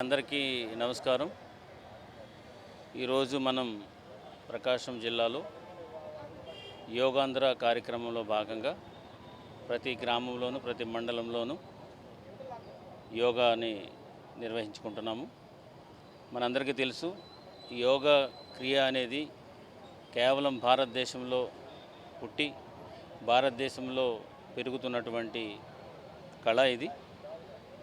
అందరికీ నమస్కారం. ఈరోజు మనం ప్రకాశం జిల్లాలో యోగాంధ్ర కార్యక్రమంలో భాగంగా ప్రతి గ్రామంలోనూ ప్రతి మండలంలోనూ యోగాని నిర్వహించుకుంటున్నాము. మనందరికీ తెలుసు, యోగా క్రియ అనేది కేవలం భారతదేశంలో పుట్టి భారతదేశంలో పెరుగుతున్నటువంటి కళ ఇది.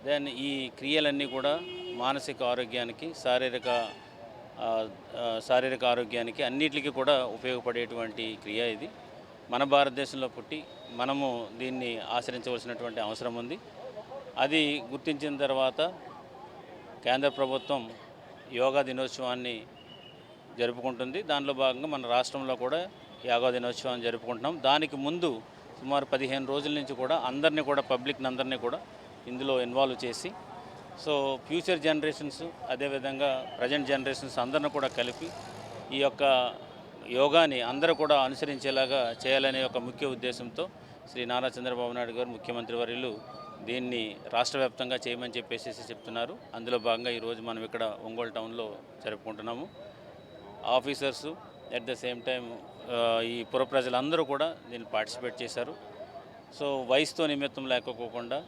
దాన్ని ఈ క్రియలన్నీ కూడా మానసిక ఆరోగ్యానికి శారీరక ఆరోగ్యానికి అన్నిటికీ కూడా ఉపయోగపడేటువంటి క్రియ ఇది. మన భారతదేశంలో పుట్టి మనము దీన్ని ఆచరించవలసినటువంటి అవసరం ఉంది. అది గుర్తించిన తర్వాత కేంద్ర ప్రభుత్వం యోగా దినోత్సవాన్ని జరుపుకుంటుంది. దానిలో భాగంగా మన రాష్ట్రంలో కూడా యోగా దినోత్సవాన్ని జరుపుకుంటున్నాం. దానికి ముందు సుమారు 15 రోజుల నుంచి కూడా అందరినీ కూడా పబ్లిక్ని కూడా ఇందులో ఇన్వాల్వ్ చేసి ఫ్యూచర్ జనరేషన్స్ అదేవిధంగా ప్రజెంట్ జనరేషన్స్ అందరిని కూడా కలిపి ఈ యొక్క యోగాని అందరూ కూడా అనుసరించేలాగా చేయాలనే ఒక ముఖ్య ఉద్దేశంతో శ్రీ నారా చంద్రబాబు నాయుడు గారు ముఖ్యమంత్రి వర్యులు దీన్ని రాష్ట్ర వ్యాప్తంగా చేయమని చెప్తున్నారు. అందులో భాగంగా ఈరోజు మనం ఇక్కడ ఒంగోలు టౌన్లో జరుపుకుంటున్నాము. Officers at the same time ఈ పుర ప్రజలందరూ కూడా దీన్ని పార్టిసిపేట్ చేశారు. వయసుతో నిమిత్తం లేకపోకుండా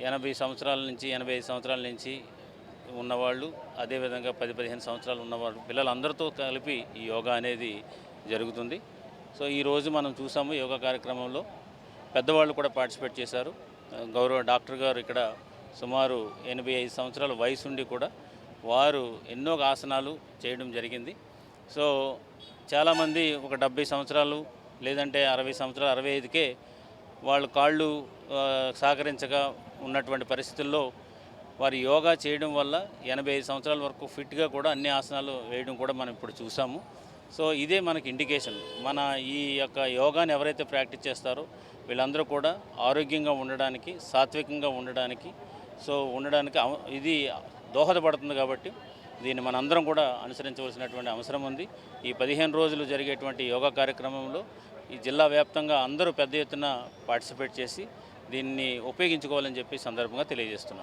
80 సంవత్సరాల నుంచి 85 సంవత్సరాల నుంచి ఉన్నవాళ్ళు, అదేవిధంగా 10-15 సంవత్సరాలు ఉన్నవాళ్ళు, పిల్లలందరితో కలిపి ఈ యోగా అనేది జరుగుతుంది. ఈరోజు మనం చూసాము యోగా కార్యక్రమంలో పెద్దవాళ్ళు కూడా పార్టిసిపేట్ చేశారు. గౌరవ డాక్టర్ గారు ఇక్కడ సుమారు 85 సంవత్సరాల వయసు ఉండి కూడా వారు ఎన్నో ఆసనాలు చేయడం జరిగింది. చాలామంది ఒక 70 సంవత్సరాలు లేదంటే 60 సంవత్సరాలు 65కే వాళ్ళు కాళ్ళు సహకరించగా ఉన్నటువంటి పరిస్థితుల్లో వారు యోగా చేయడం వల్ల 85 సంవత్సరాల వరకు ఫిట్గా కూడా అన్ని ఆసనాలు వేయడం కూడా మనం ఇప్పుడు చూసాము. ఇదే మనకి ఇండికేషన్. మన ఈ యొక్క యోగాని ఎవరైతే ప్రాక్టీస్ చేస్తారో వీళ్ళందరూ కూడా ఆరోగ్యంగా ఉండడానికి, సాత్వికంగా ఉండడానికి ఇది దోహదపడుతుంది. కాబట్టి దీన్ని మనందరం కూడా అనుసరించవలసినటువంటి అవసరం ఉంది. ఈ 15 రోజులు జరిగేటువంటి యోగా కార్యక్రమంలో ఈ జిల్లా వ్యాప్తంగా అందరూ పెద్ద ఎత్తున పార్టిసిపేట్ చేసి దీన్ని ఉపయోగించుకోవాలని చెప్పి సందర్భంగా తెలియజేస్తున్నాను.